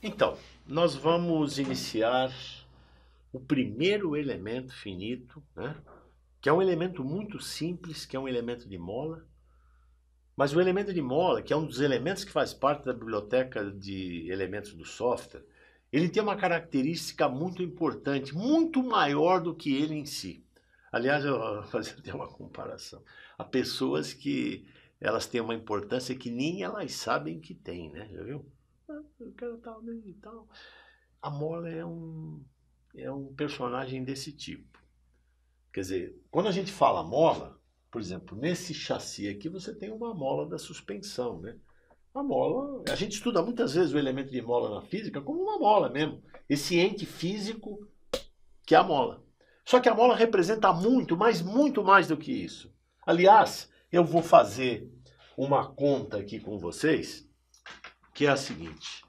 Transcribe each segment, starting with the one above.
Então, nós vamos iniciar o primeiro elemento finito, né? Que é um elemento muito simples, que é um elemento de mola. Mas o elemento de mola, que é um dos elementos que faz parte da biblioteca de elementos do software, ele tem uma característica muito importante, muito maior do que ele em si. Aliás, eu vou fazer até uma comparação. Há pessoas que elas têm uma importância que nem elas sabem que tem, né? Já viu? Eu quero tal, e tal. A mola é um personagem desse tipo. Quer dizer, quando a gente fala mola, por exemplo, nesse chassi aqui você tem uma mola da suspensão, né? A mola, a gente estuda muitas vezes o elemento de mola na física como uma mola mesmo. Esse ente físico que é a mola. Só que a mola representa muito, mas muito mais do que isso. Aliás, eu vou fazer uma conta aqui com vocês, que é a seguinte.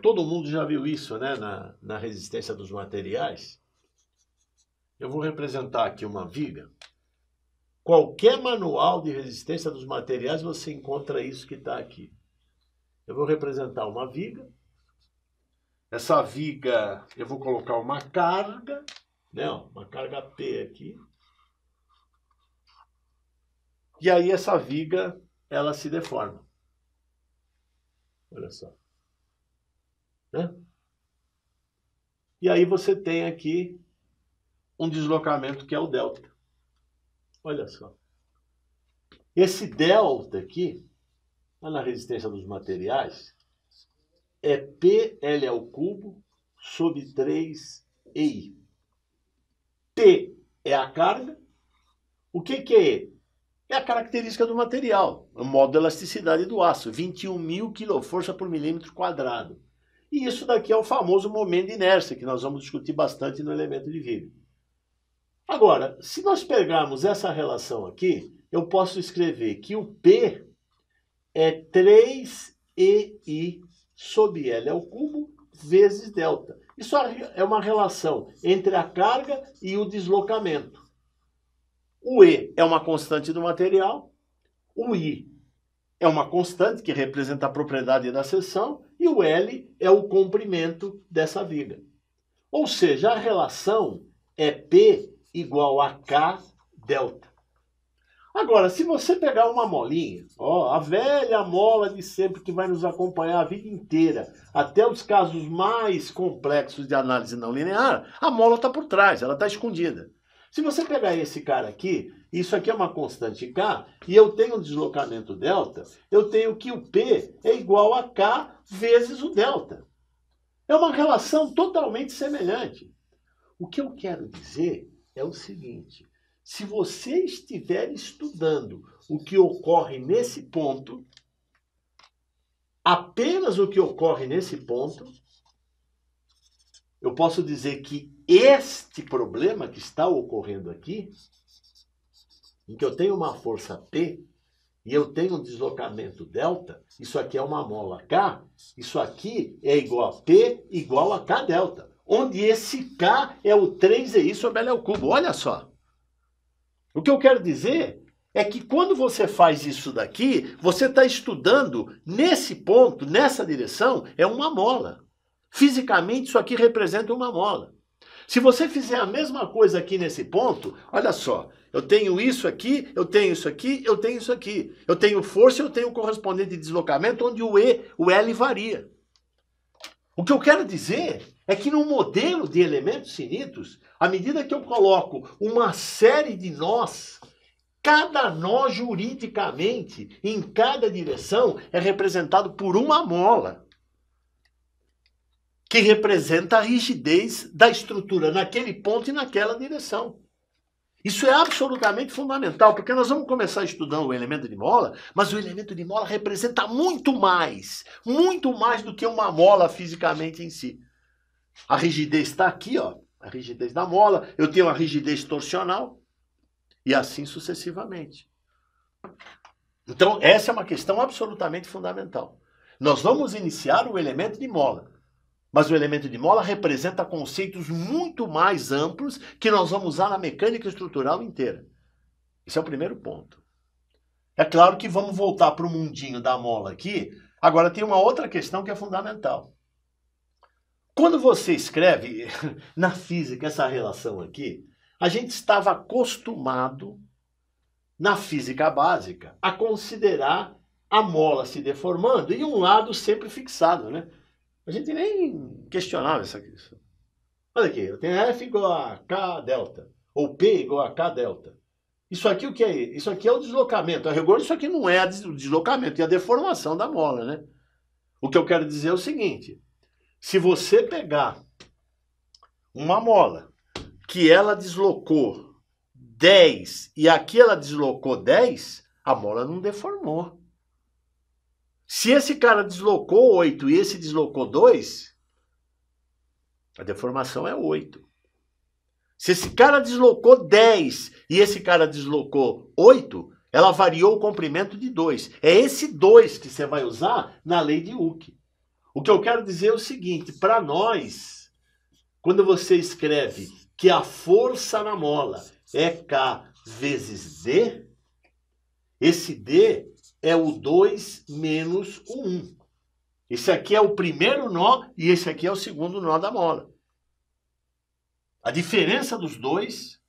Todo mundo já viu isso, né, na resistência dos materiais. Eu vou representar aqui uma viga. Qualquer manual de resistência dos materiais você encontra isso que está aqui. Eu vou representar uma viga. Essa viga, eu vou colocar uma carga, né, uma carga P aqui. E aí essa viga, ela se deforma. Olha só. Né? E aí você tem aqui um deslocamento que é o delta. Olha só. Esse delta aqui, lá na resistência dos materiais, é PL ao cubo sobre 3EI. P é a carga. O que é E? É a característica do material, o modo de elasticidade do aço, 21.000 kJ por milímetro quadrado. E isso daqui é o famoso momento de inércia, que nós vamos discutir bastante no elemento de viga. Agora, se nós pegarmos essa relação aqui, eu posso escrever que o P é 3EI sobre L ao cubo vezes delta. Isso é uma relação entre a carga e o deslocamento. O E é uma constante do material, o I é uma constante que representa a propriedade da seção e o L é o comprimento dessa viga. Ou seja, a relação é P igual a K delta. Agora, se você pegar uma molinha, ó, a velha mola de sempre que vai nos acompanhar a vida inteira, até os casos mais complexos de análise não linear, a mola está por trás, ela está escondida. Se você pegar esse cara aqui, isso aqui é uma constante K, e eu tenho um deslocamento delta, eu tenho que o P é igual a K vezes o delta. É uma relação totalmente semelhante. O que eu quero dizer é o seguinte: se você estiver estudando o que ocorre nesse ponto, apenas o que ocorre nesse ponto, eu posso dizer que este problema que está ocorrendo aqui, em que eu tenho uma força P e eu tenho um deslocamento delta, isso aqui é uma mola K, isso aqui é igual a P igual a K delta, onde esse K é o 3EI sobre L ao cubo. Olha só. O que eu quero dizer é que quando você faz isso daqui, você está estudando nesse ponto, nessa direção, é uma mola. Fisicamente, isso aqui representa uma mola. Se você fizer a mesma coisa aqui nesse ponto, olha só, eu tenho isso aqui, eu tenho isso aqui, eu tenho isso aqui. Eu tenho força e eu tenho o correspondente de deslocamento, onde o L varia. O que eu quero dizer é que no modelo de elementos finitos, à medida que eu coloco uma série de nós, cada nó juridicamente, em cada direção, é representado por uma mola, que representa a rigidez da estrutura naquele ponto e naquela direção. Isso é absolutamente fundamental, porque nós vamos começar estudando o elemento de mola, mas o elemento de mola representa muito mais do que uma mola fisicamente em si. A rigidez está aqui, ó, a rigidez da mola, eu tenho a rigidez torsional, e assim sucessivamente. Então, essa é uma questão absolutamente fundamental. Nós vamos iniciar o elemento de mola, mas o elemento de mola representa conceitos muito mais amplos que nós vamos usar na mecânica estrutural inteira. Esse é o primeiro ponto. É claro que vamos voltar para o mundinho da mola aqui, Agora tem uma outra questão que é fundamental. Quando você escreve na física essa relação aqui, a gente estava acostumado, na física básica, a considerar a mola se deformando e um lado sempre fixado, né? A gente nem questionava essa questão. Olha aqui, eu tenho F igual a K delta, ou P igual a K delta. Isso aqui o que é? Isso aqui é o deslocamento. A rigor, isso aqui não é o deslocamento, é a deformação da mola, né? O que eu quero dizer é o seguinte: se você pegar uma mola que ela deslocou 10 e aqui ela deslocou 10, a mola não deformou. Se esse cara deslocou 8 e esse deslocou 2, a deformação é 8. Se esse cara deslocou 10 e esse cara deslocou 8, ela variou o comprimento de 2. É esse 2 que você vai usar na lei de Hooke. O que eu quero dizer é o seguinte: para nós, quando você escreve que a força na mola é K vezes D, esse D é o 2 menos o 1. Esse aqui é o primeiro nó e esse aqui é o segundo nó da mola. A diferença dos dois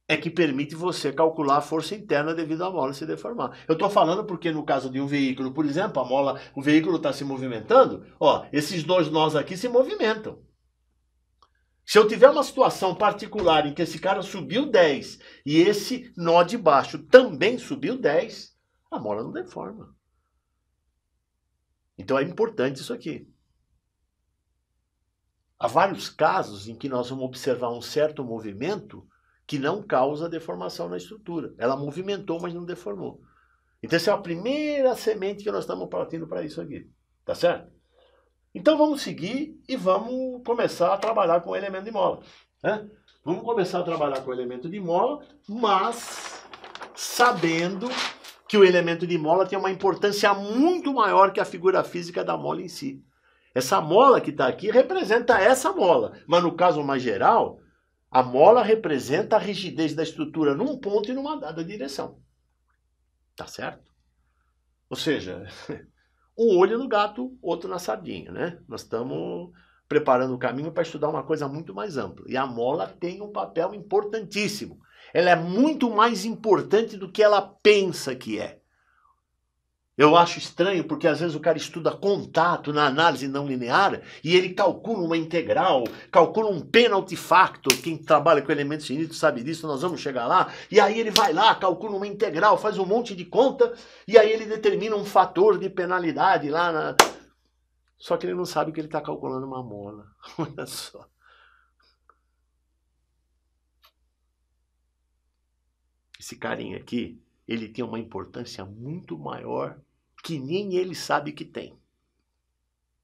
é que permite você calcular a força interna devido à mola se deformar. Eu estou falando porque no caso de um veículo, por exemplo, o veículo está se movimentando, ó, esses dois nós aqui se movimentam. Se eu tiver uma situação particular em que esse cara subiu 10 e esse nó de baixo também subiu 10, a mola não deforma. Então é importante isso aqui. Há vários casos em que nós vamos observar um certo movimento que não causa deformação na estrutura. Ela movimentou, mas não deformou. Então essa é a primeira semente que nós estamos partindo para isso aqui. Tá certo? Então vamos seguir e vamos começar a trabalhar com o elemento de mola. Né? Vamos começar a trabalhar com o elemento de mola, mas sabendo que o elemento de mola tem uma importância muito maior que a figura física da mola em si. Essa mola que está aqui representa essa mola, mas no caso mais geral, a mola representa a rigidez da estrutura num ponto e numa dada direção. Tá certo? Ou seja, um olho no gato, outro na sardinha, né? Nós estamos preparando o caminho para estudar uma coisa muito mais ampla. E a mola tem um papel importantíssimo. Ela é muito mais importante do que ela pensa que é. Eu acho estranho porque às vezes o cara estuda contato na análise não linear e ele calcula uma integral, calcula um penalty factor. Quem trabalha com elementos finitos sabe disso, nós vamos chegar lá. E aí ele vai lá, calcula uma integral, faz um monte de conta e aí ele determina um fator de penalidade lá na... Só que ele não sabe que ele está calculando uma mola. Olha só. Esse carinha aqui, ele tem uma importância muito maior que nem ele sabe que tem.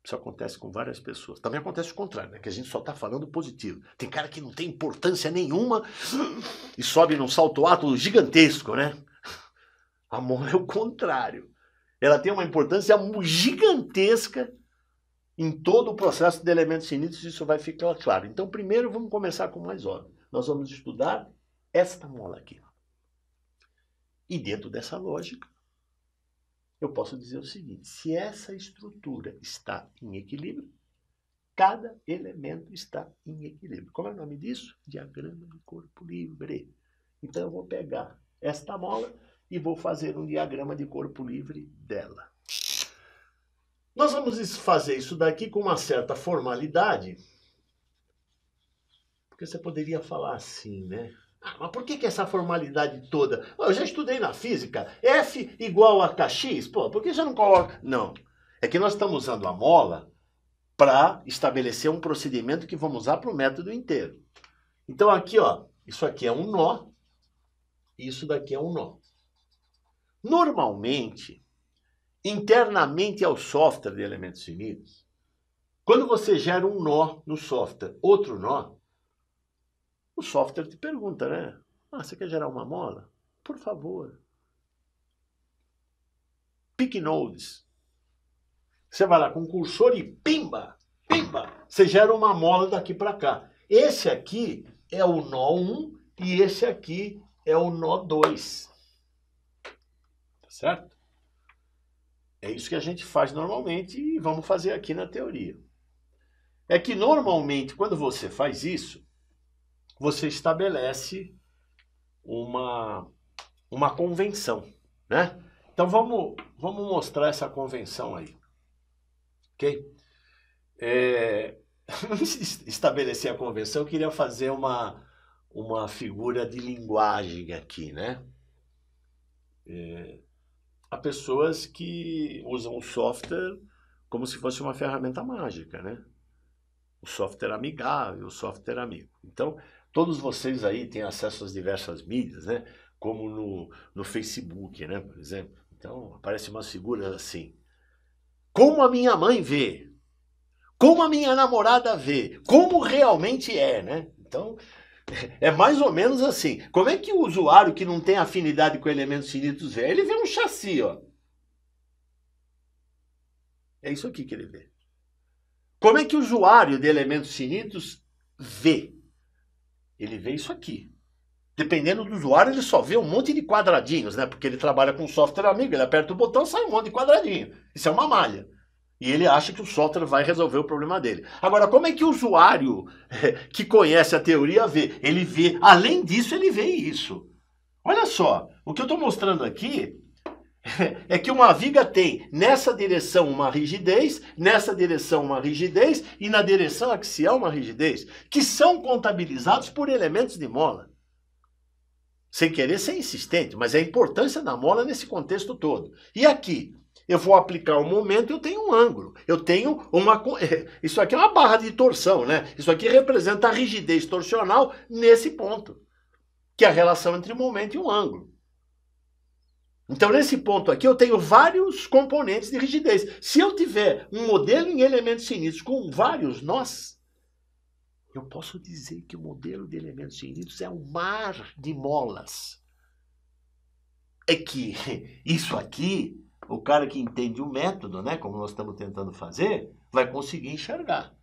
Isso acontece com várias pessoas. Também acontece o contrário, né? Que a gente só está falando positivo. Tem cara que não tem importância nenhuma e sobe num salto alto gigantesco, né? A mola é o contrário. Ela tem uma importância gigantesca em todo o processo de elementos finitos, e isso vai ficar claro. Então, primeiro, vamos começar com o mais óbvio. Nós vamos estudar esta mola aqui. E dentro dessa lógica, eu posso dizer o seguinte: se essa estrutura está em equilíbrio, cada elemento está em equilíbrio. Como é o nome disso? Diagrama de corpo livre. Então eu vou pegar esta mola e vou fazer um diagrama de corpo livre dela. Nós vamos fazer isso daqui com uma certa formalidade, porque você poderia falar assim, né? Ah, mas por que essa formalidade toda? Eu já estudei na física, F igual a Kx, pô, por que já não coloca? Não, é que nós estamos usando a mola para estabelecer um procedimento que vamos usar para o método inteiro. Então aqui, ó, isso aqui é um nó, isso daqui é um nó. Normalmente, internamente ao software de elementos finitos, quando você gera um nó no software, outro nó, o software te pergunta, né? Ah, você quer gerar uma mola? Por favor. Pick nodes. Você vai lá com o cursor e pimba, pimba, você gera uma mola daqui para cá. Esse aqui é o nó 1 e esse aqui é o nó 2. Tá certo? É isso que a gente faz normalmente e vamos fazer aqui na teoria. É que normalmente, quando você faz isso, você estabelece uma convenção, né? Então vamos mostrar essa convenção aí, ok? Antes de estabelecer a convenção, eu queria fazer uma figura de linguagem aqui, né? Há pessoas que usam o software como se fosse uma ferramenta mágica, né? O software amigável, o software amigo. Então, todos vocês aí têm acesso às diversas mídias, né? Como no Facebook, né? Por exemplo. Então, aparecem umas figuras assim. Como a minha mãe vê. Como a minha namorada vê. Como realmente é, né? Então, é mais ou menos assim. Como é que o usuário que não tem afinidade com elementos finitos vê? Ele vê um chassi, ó. É isso aqui que ele vê. Como é que o usuário de elementos finitos vê? Ele vê isso aqui. Dependendo do usuário, ele só vê um monte de quadradinhos, né? Porque ele trabalha com software amigo, ele aperta o botão, sai um monte de quadradinho. Isso é uma malha. E ele acha que o software vai resolver o problema dele. Agora, como é que o usuário que conhece a teoria vê? Ele vê, além disso, ele vê isso. Olha só, o que eu estou mostrando aqui é que uma viga tem nessa direção uma rigidez, nessa direção uma rigidez e na direção axial uma rigidez, que são contabilizados por elementos de mola. Sem querer ser insistente, mas é a importância da mola nesse contexto todo. E aqui, eu vou aplicar um momento e eu tenho um ângulo. Eu tenho uma... Isso aqui é uma barra de torção, né? Isso aqui representa a rigidez torsional nesse ponto, que é a relação entre o momento e o ângulo. Então, nesse ponto aqui, eu tenho vários componentes de rigidez. Se eu tiver um modelo em elementos finitos com vários nós, eu posso dizer que o modelo de elementos finitos é um mar de molas. É que isso aqui, o cara que entende o método, né, como nós estamos tentando fazer, vai conseguir enxergar.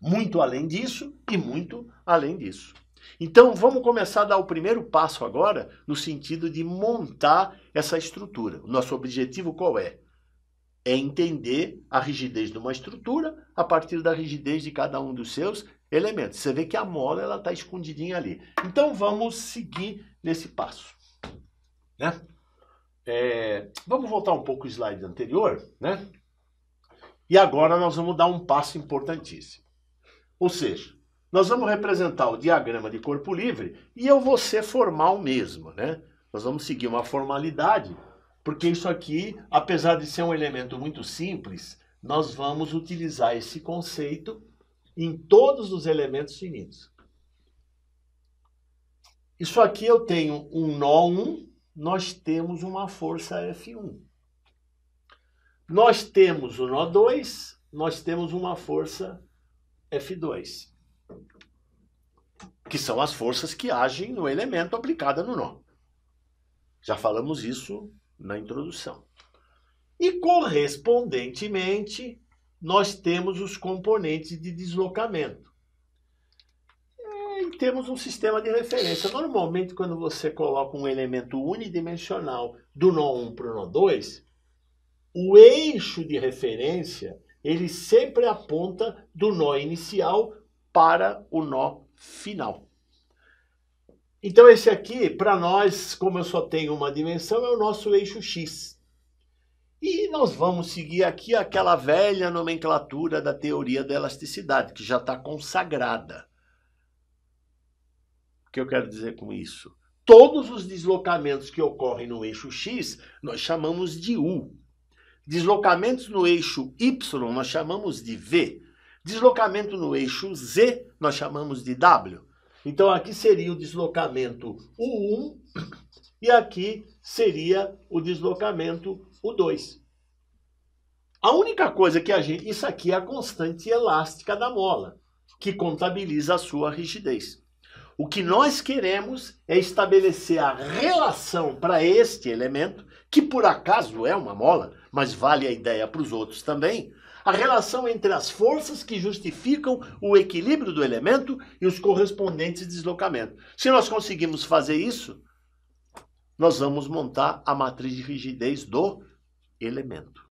Muito além disso e muito além disso. Então, vamos começar a dar o primeiro passo agora no sentido de montar essa estrutura. O nosso objetivo qual é? É entender a rigidez de uma estrutura a partir da rigidez de cada um dos seus elementos. Você vê que a mola está escondidinha ali. Então, vamos seguir nesse passo, né? Vamos voltar um pouco ao slide anterior, né? E agora nós vamos dar um passo importantíssimo. Ou seja, nós vamos representar o diagrama de corpo livre e eu vou ser formal mesmo, né? Nós vamos seguir uma formalidade, porque isso aqui, apesar de ser um elemento muito simples, nós vamos utilizar esse conceito em todos os elementos finitos. Isso aqui eu tenho um nó 1, nós temos uma força F1. Nós temos o nó 2, nós temos uma força F2. Que são as forças que agem no elemento aplicada no nó. Já falamos isso na introdução. E, correspondentemente, nós temos os componentes de deslocamento. E temos um sistema de referência. Normalmente, quando você coloca um elemento unidimensional do nó 1 para o nó 2, o eixo de referência, ele sempre aponta do nó inicial para o nó final. Então esse aqui, para nós, como eu só tenho uma dimensão, é o nosso eixo X. E nós vamos seguir aqui aquela velha nomenclatura da teoria da elasticidade, que já está consagrada. O que eu quero dizer com isso? Todos os deslocamentos que ocorrem no eixo X, nós chamamos de U. Deslocamentos no eixo Y, nós chamamos de V. Deslocamento no eixo Z, nós chamamos de W. Então, aqui seria o deslocamento U1 e aqui seria o deslocamento U2. A única coisa que isso aqui é a constante elástica da mola, que contabiliza a sua rigidez. O que nós queremos é estabelecer a relação para este elemento, que por acaso é uma mola, mas vale a ideia para os outros também, a relação entre as forças que justificam o equilíbrio do elemento e os correspondentes deslocamentos. Se nós conseguimos fazer isso, nós vamos montar a matriz de rigidez do elemento.